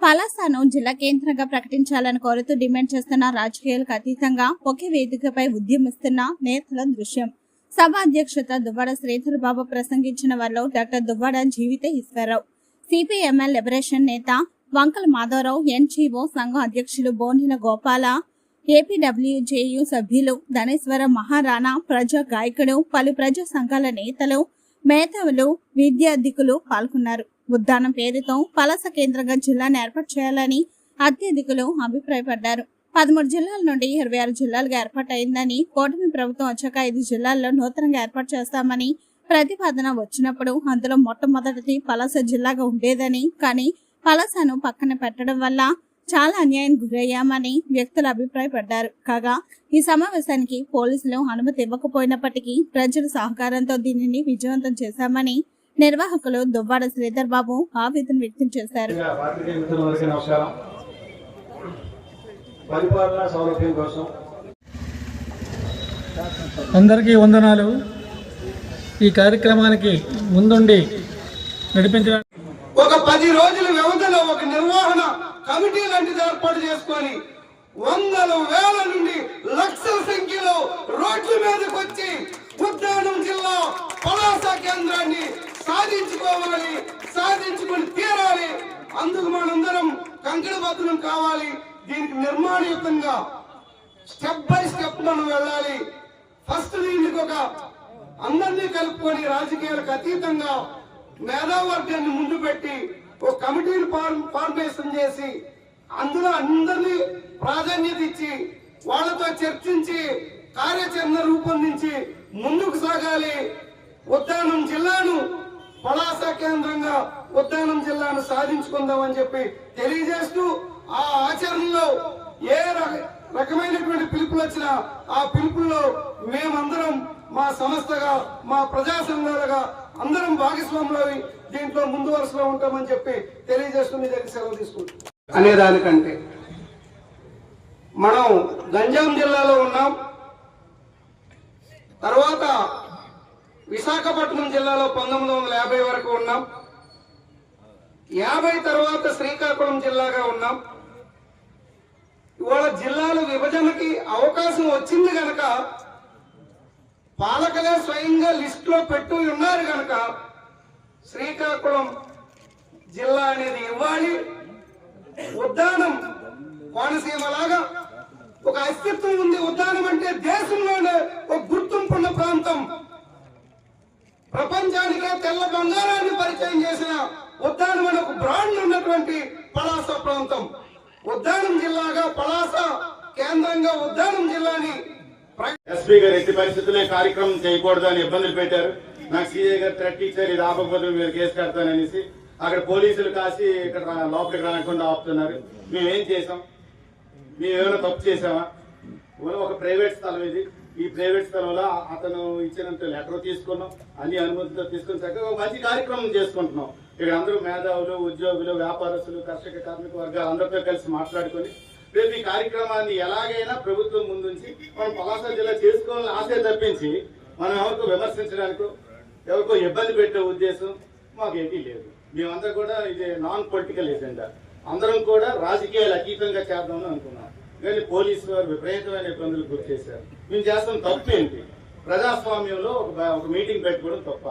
పలాసను జిల్లా కేంద్రంగా ప్రకటించాలని కోరుతూ డిమాండ్ చేస్తున్న రాజకీయాలకు అతీతంగా ఒకే వేదికపై ఉద్యమిస్తున్న నేతల దృశ్యం. సభ అధ్యక్షత దువ్వాడ శ్రీధర్ బాబు ప్రసంగించిన వారిలో డాక్టర్ దువ్వాడ జీవిత ఈశ్వరరావు, సిపిఎంఎల్ లిబరేషన్ నేత వంకల మాధవరావు, ఎన్జీఓ సంఘం అధ్యక్షులు బోనిన గోపాల, ఏపీడబ్ల్యూజేయు సభ్యులు ధనేశ్వర మహారాణా, ప్రజా గాయకుడు, పలు ప్రజా సంఘాల నేతలు, మేధావులు, విద్యార్థికులు పాల్గొన్నారు. ఉద్దానం పేరుతో పలాస కేంద్రంగా జిల్లాను ఏర్పాటు చేయాలని అత్యధికులు అభిప్రాయపడ్డారు. 13 జిల్లాల నుండి 26 జిల్లాలుగా ఏర్పాటైందని, కూటమి ప్రభుత్వం వచ్చాక 5 జిల్లాల్లో నూతనంగా ఏర్పాటు చేస్తామని ప్రతిపాదన వచ్చినప్పుడు అందులో మొట్టమొదటిది పలాస జిల్లాగా ఉండేదని, కానీ పలాసను పక్కన పెట్టడం వల్ల చాలా అన్యాయం గురయ్యామని వ్యక్తులు అభిప్రాయపడ్డారు. కాగా ఈ సమావేశానికి పోలీసులు అనుమతి ఇవ్వకపోయినప్పటికీ ప్రజల సహకారంతో దీనిని విజయవంతం చేశామని నిర్వాహకులు దువ్వాడ శ్రీధర్ బాబు ఆవేదన వ్యక్తం చేశారు. అందరికీ వందనాలు. ఈ కార్యక్రమానికి ముందుండి నడిపించడానికి ఒక 10 రోజుల వ్యవధిలో ఒక నిర్వహణ కమిటీ లాంటిది ఏర్పాటు చేసుకొని వందల వేల నుండి లక్షల సంఖ్యలో రోడ్ల మీదకి వచ్చి ఉద్దానం జిల్లా పలాస కేంద్రాన్ని సాధించుకోవాలి, సాధించుకుని తీరాలి. అందుకు మనందరం కంకణబద్ధం కావాలి. దీనికి నిర్మాణయుతంగా స్టెప్ బై స్టెప్ మనం వెళ్ళాలి. ఫస్ట్ దీనికి ఒక అందరినీ కలుపుకొని రాజకీయాలకు అతీతంగా మేధావర్గాన్ని ముందు పెట్టి ఒక కమిటీని ఫార్మేషన్ చేసి అందులో అందరినీ ప్రాధాన్యత ఇచ్చి వాళ్ళతో చర్చించి కార్యాచరణ రూపొందించి ముందుకు సాగాలి. ఉద్దానం జిల్లాను పలాస కేంద్రంగా ఉద్దానం జిల్లాను సాధించుకుందామని చెప్పి తెలియజేస్తూ ఆ ఆచరణలో ఏ రకమైనటువంటి పిలుపులు వచ్చినా ఆ పిలుపుల్లో మేమందరం మా సంస్థగా మా ప్రజా సంఘాలుగా అందరం భాగస్వాములు దీంట్లో ముందు వరుసలో ఉంటామని చెప్పి తెలియజేస్తూ మీ దగ్గర సెలవు తీసుకుంటాం. అనేదానికంటే మనం గంజాం జిల్లాలో ఉన్నాం, తర్వాత విశాఖపట్నం జిల్లాలో 1950 వరకు ఉన్నాం, 50 తర్వాత శ్రీకాకుళం జిల్లాగా ఉన్నాం. ఇవాళ జిల్లాల విభజనకి అవకాశం వచ్చింది గనక పాలకులే స్వయంగా లిస్ట్ లో పెట్టు ఉన్నారు గనక శ్రీకాకుళం జిల్లా అనేది ఇవ్వాలి. ఉద్దానం కోనసీమలాగా ఒక అస్తిత్వం ఉంది. ఉద్దానం అంటే దేశంలోనే ఒక గుర్తింపున్న ప్రాంతం. ప్రపంచానికే తెల్ల బంగారాన్ని పరిచయం చేసిన ఉద్దానం అనే ఒక బ్రాండ్ ఉన్నటువంటి పలాస ప్రాంతం. ఉద్దానం జిల్లాగా పలాస కేంద్రంగా ఉద్దానం జిల్లాని ఎస్పీ గారు ఎట్టి పరిస్థితుల్లో కార్యక్రమం చేయకూడదు అని ఇబ్బందులు పెట్టారు. నాకు సీఏ గారు థ్రెట్ ఇచ్చారు, ఇది ఆపకపోతే మీరు కేసు కడతాననేసి. అక్కడ పోలీసులు కాసి ఇక్కడ లోపలికి రాకుండా ఆపుతున్నారు. మేమేం చేసాం? మేమేమైనా తప్పు చేసామా? ఒక ప్రైవేట్ స్థలం ఇది. ఈ ప్రైవేట్ స్థలంలో అతను ఇచ్చినంత లెటర్ తీసుకున్నాం, అన్ని అనుమతితో తీసుకుని చక్కగా ఒక మంచి కార్యక్రమం చేసుకుంటున్నాం. ఇక్కడ అందరూ మేధావులు, ఉద్యోగులు, వ్యాపారస్తులు, కర్షక కార్మిక వర్గాలు అందరితో కలిసి మాట్లాడుకొని రేపు ఈ కార్యక్రమాన్ని ఎలాగైనా ప్రభుత్వం ముందుంచి మనం పలాస జిల్లా చేసుకోవాలని ఆశ తప్పించి మనం ఎవరికో విమర్శించడానికో ఎవరికో ఇబ్బంది పెట్టే ఉద్దేశం మాకేంటి లేదు. మేమంతా కూడా ఇది నాన్ పొలిటికల్ ఎజెండా, అందరం కూడా రాజకీయాలు అతీతంగా చేద్దామని అనుకున్నాం. కానీ పోలీసు వారు విపరీతమైన ఇబ్బందులు గురి చేశారు. మేము చేస్తాం తప్పు ఏంటి? ప్రజాస్వామ్యంలో ఒక మీటింగ్ పెట్టుకోవడం తప్ప?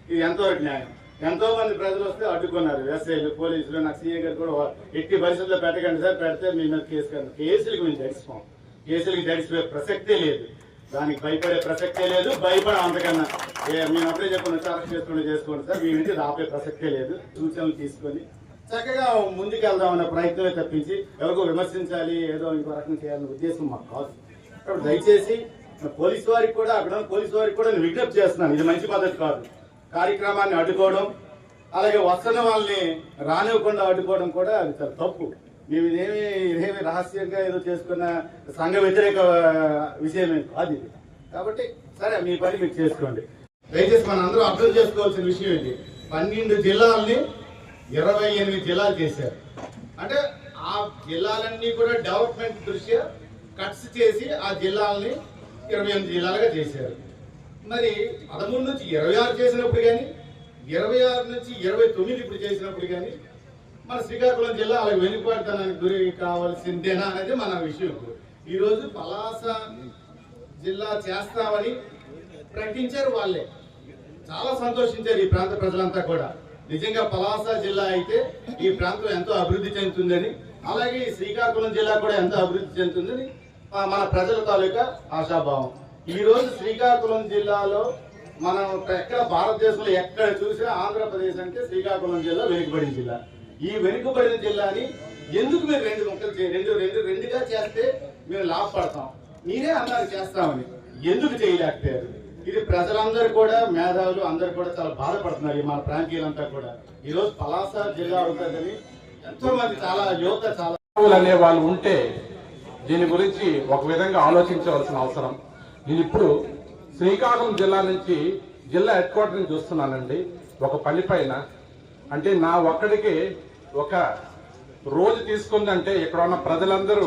ఇది ఎంతవరకు న్యాయం? ఎంతో మంది ప్రజలు వస్తే అడ్డుకున్నారు, ఎస్ఐలు, పోలీసులు. నాకు సీఏ గారు కూడా ఎట్టి పరిస్థితుల్లో పెట్టకండి సార్, పెడితే మీ మీద కేసు కన్నా కేసులకు మేము జడిచిపోం. కేసులకి జడిచిపోయే ప్రసక్తే లేదు, దానికి భయపడే ప్రసక్తే లేదు. భయపడే అంతకన్నా మేము అప్పుడే చెప్పిన అరెస్ట్ చేసుకోండి సార్, మీ నుంచి ఆపే ప్రసక్తే లేదు. సూచనలు తీసుకొని చక్కగా ముందుకు వెళ్దామన్న ప్రయత్నమే తప్పించి ఎవరికో విమర్శించాలి, ఏదో ఇంకో రకం చేయాలనే ఉద్దేశం మాకు కాదు. కాబట్టి దయచేసి పోలీసు వారికి కూడా అక్కడ పోలీసు వారికి కూడా నేను విజ్ఞప్తి చేస్తున్నాను, ఇది మంచి పద్ధతి కాదు. కార్యక్రమాన్ని అడ్డుకోవడం, అలాగే వస్తున్న వాళ్ళని రానివ్వకుండా అడ్డుకోవడం కూడా అది చాలా తప్పు. మేము ఇదేమి రహస్యంగా ఏదో చేసుకున్న సంఘ వ్యతిరేక విషయం కాదు ఇది. కాబట్టి సరే, మీ పని మీరు చేసుకోండి. దయచేసి మన అందరూ అర్థం చేసుకోవాల్సిన విషయం ఏంటి, 12 జిల్లాలని 28 జిల్లాలు చేశారు. అంటే ఆ జిల్లాలన్నీ కూడా డెవలప్మెంట్ దృష్ట్యా కట్స్ చేసి ఆ జిల్లాలని 28 జిల్లాలుగా చేశారు. మరి 13 నుంచి 26 చేసినప్పుడు కానీ, 26 నుంచి 29 ఇప్పుడు చేసినప్పుడు కానీ మన శ్రీకాకుళం జిల్లా అలాగే వెనుకబడతానికి గురి కావాల్సిందేనా అనేది మన విషయం. ఈరోజు పలాస జిల్లా చేస్తామని ప్రకటించారు వాళ్ళే, చాలా సంతోషించారు ఈ ప్రాంత ప్రజలంతా కూడా. నిజంగా పలాస జిల్లా అయితే ఈ ప్రాంతం ఎంతో అభివృద్ధి చెందుతుందని, అలాగే ఈ శ్రీకాకుళం జిల్లా కూడా ఎంతో అభివృద్ధి చెందుతుందని మన ప్రజల తాలూకా ఆశాభావం. ఈ రోజు శ్రీకాకుళం జిల్లాలో మనం ఎక్కడ భారతదేశంలో ఎక్కడ చూసినా ఆంధ్రప్రదేశ్ అంటే శ్రీకాకుళం జిల్లా వెనుకబడిన జిల్లా. ఈ వెనుకబడిన జిల్లాని ఎందుకు మీరు రెండుగా చేస్తే మేము లాభపడతాం? మీరే అన్నారు చేస్తామని, ఎందుకు చేయలేకపోయారు? ఇది ప్రజలందరూ కూడా, మేధావులు అందరూ కూడా చాలా బాధపడుతున్నారు. మన ప్రాంతీయులంతా కూడా ఈ రోజు పలాస జిల్లా అవుతుందని ఎంతో మంది, చాలా యువత, చాలా అనే వాళ్ళు ఉంటే దీని గురించి ఒక విధంగా ఆలోచించవలసిన అవసరం. నేను ఇప్పుడు శ్రీకాకుళం జిల్లా నుంచి, జిల్లా హెడ్ క్వార్టర్ నుంచి చూస్తున్నానండి. ఒక పని పైన అంటే నా ఒక్కడికి ఒక రోజు తీసుకుందంటే ఇక్కడ ఉన్న ప్రజలందరూ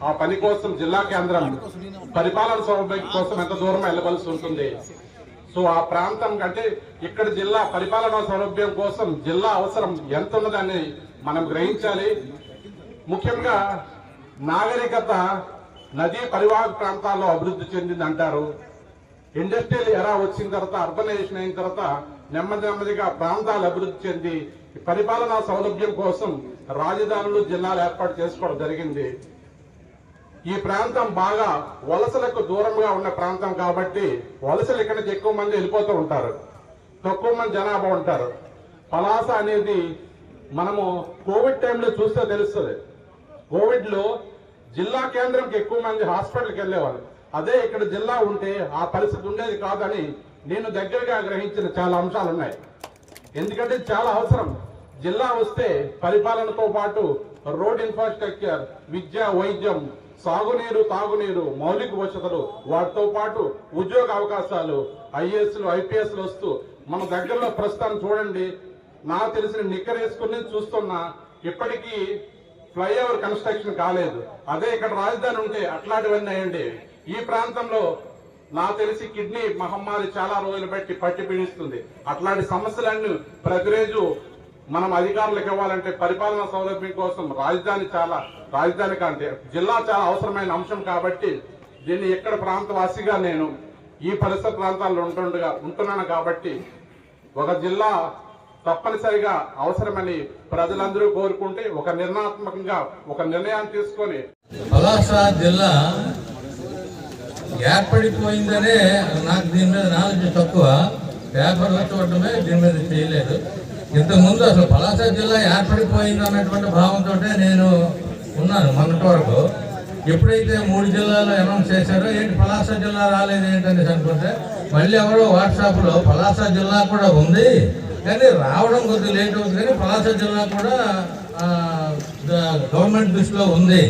ఆ పని కోసం జిల్లా కేంద్రం పరిపాలన సౌలభ్యం కోసం ఎంత దూరం వెళ్ళవలసి ఉంటుంది. సో ఆ ప్రాంతం కంటే ఇక్కడ జిల్లా పరిపాలనా సౌలభ్యం కోసం జిల్లా అవసరం ఎంత ఉన్నదని మనం గ్రహించాలి. ముఖ్యంగా నాగరికత నదీ పరివాహక ప్రాంతాల్లో అభివృద్ధి చెందింది అంటారు. ఇండస్ట్రియల్ ఎరా వచ్చిన తర్వాత, అర్బనైజేషన్ అయిన తర్వాత నెమ్మదిగా ప్రాంతాలు అభివృద్ధి చెంది పరిపాలనా సౌలభ్యం కోసం రాజధానులు, జిల్లాలు ఏర్పాటు చేసుకోవడం జరిగింది. ఈ ప్రాంతం బాగా వలసలకు దూరంగా ఉన్న ప్రాంతం కాబట్టి వలసలు ఇక్కడ నుంచి ఎక్కువ మంది వెళ్ళిపోతూ ఉంటారు, తక్కువ మంది జనాభా ఉంటారు. పలాస అనేది మనము కోవిడ్ టైంలో చూస్తే తెలుస్తుంది. కోవిడ్ లో జిల్లా కేంద్రంకి ఎక్కువ మంది హాస్పిటల్కి వెళ్ళేవాళ్ళు. అదే ఇక్కడ జిల్లా ఉంటే ఆ పరిస్థితి ఉండేది కాదని నేను దగ్గరగా గ్రహించిన చాలా అంశాలు ఉన్నాయి. ఎందుకంటే చాలా అవసరం. జిల్లా వస్తే పరిపాలనతో పాటు రోడ్ ఇన్ఫ్రాస్ట్రక్చర్, విద్య, వైద్యం, సాగునీరు, తాగునీరు, మౌలిక వసతులు, వాటితో పాటు ఉద్యోగ అవకాశాలు, ఐఏఎస్లు, ఐపీఎస్లు వస్తూ మన దగ్గరలో ప్రస్తుతం చూడండి, నాకు తెలిసిన నిక్కర్ వేసుకుని చూస్తున్నా ఇప్పటికీ ఫ్లైఓవర్ కన్స్ట్రక్షన్ కాలేదు. అదే ఇక్కడ రాజధాని ఉంటే అట్లాంటివన్నీ అయ్యండి. ఈ ప్రాంతంలో నాకు తెలిసి కిడ్నీ మహమ్మారి చాలా రోజులు బట్టి పట్టి పీడిస్తుంది. అట్లాంటి సమస్యలన్నీ ప్రతిరోజు మనం అధికారులకు ఇవ్వాలంటే పరిపాలనా సౌలభ్యం కోసం రాజధాని కంటే జిల్లా చాలా అవసరమైన అంశం కాబట్టి దీన్ని ఇక్కడ ప్రాంతవాసిగా నేను ఈ పరిసర ప్రాంతాల్లో ఉంటున్నాను కాబట్టి ఒక జిల్లా తప్పనిసరిగా అవసరమని ప్రజలందరూ కోరుకుంటే ఒక నిర్ణయాత్మకంగా ఒక నిర్ణయాన్ని తీసుకొని పలాస జిల్లా ఏర్పడిపోయిందనే నాకు దీని మీద నాలెడ్జ్ తక్కువ, పేపర్లో చూడటమే, దీని మీద చేయలేదు. ఇంతకుముందు అసలు పలాస జిల్లా ఏర్పడిపోయింది అన్నటువంటి భావంతో నేను ఉన్నాను మొన్నటి వరకు. ఎప్పుడైతే 3 జిల్లాలు అనౌన్స్ చేశారో ఏంటి పలాస జిల్లా రాలేదు ఏంటనేసి అనుకుంటే మళ్ళీ ఎవరో వాట్సాప్లో పలాస జిల్లా కూడా ఉంది కానీ రావడం కొద్దిగా లేట్ అవుతుంది, కానీ పలాస జిల్లా కూడా గవర్నమెంట్ దృష్టిలో ఉంది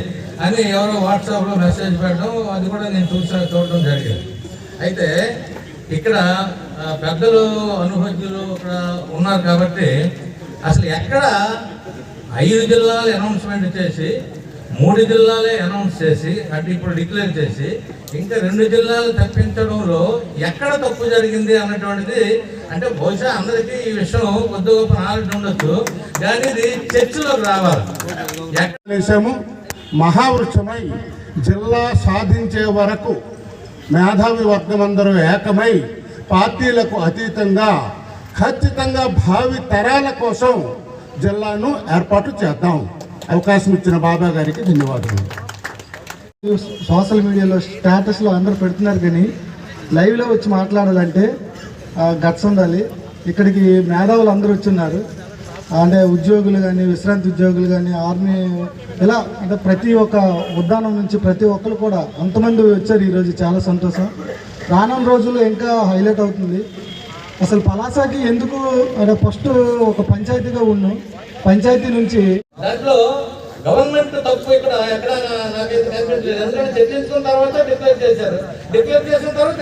అని ఎవరో వాట్సాప్లో మెసేజ్ పెట్టడం, అది కూడా నేను చూడటం జరిగింది. అయితే ఇక్కడ పెద్దలు, అనుభజ్ఞులు ఇక్కడ ఉన్నారు కాబట్టి అసలు ఎక్కడ 5 జిల్లాలు అనౌన్స్మెంట్ చేసి 3 జిల్లాలే అనౌన్స్ చేసి అంటే ఇప్పుడు డిక్లేర్ చేసి ఇంకా 2 జిల్లాలు తప్పించడంలో ఎక్కడ తప్పు జరిగింది అన్నటువంటిది అంటే బహుశా అందరికీ ఈ విషయం కొద్ది గొప్ప నాలెడ్జ్ ఉండొచ్చు, కానీ ఇది చర్చలోకి రావాలి. మహావృక్షమై జిల్లా సాధించే వరకు మేధావి వర్గమందరూ ఏకమై పార్టీలకు అతీతంగా ఖచ్చితంగా భావి తరాల కోసం జిల్లాను ఏర్పాటు చేద్దాం. అవకాశం ఇచ్చిన బాబా గారికి ధన్యవాదాలు. సోషల్ మీడియాలో స్టేటస్లో అందరూ పెడుతున్నారు కానీ లైవ్లో వచ్చి మాట్లాడాలంటే గట్స్ ఉండాలి. ఇక్కడికి మేధావులు అందరూ వచ్చున్నారు, అంటే ఉద్యోగులు కానీ, విశ్రాంతి ఉద్యోగులు కానీ, ఆర్మీ, ఇలా అంటే ప్రతి ఒక్క ఉద్యానం నుంచి ప్రతి ఒక్కరు కూడా అంతమంది వచ్చారు ఈరోజు. చాలా సంతోషం. రానున్న రోజుల్లో ఇంకా హైలైట్ అవుతుంది. అసలు పలాసకి ఎందుకు అంటే ఫస్ట్ ఒక పంచాయతీగా ఉన్నాం, పంచాయతీ నుంచి దాంట్లో గవర్నమెంట్ తప్పు ఇక్కడ ఎక్కడ నాకైతే కనిపించలేదు. ఎందుకంటే చర్చించుకున్న తర్వాత డిక్లేర్ చేశారు, డిక్లేర్ చేసిన తర్వాత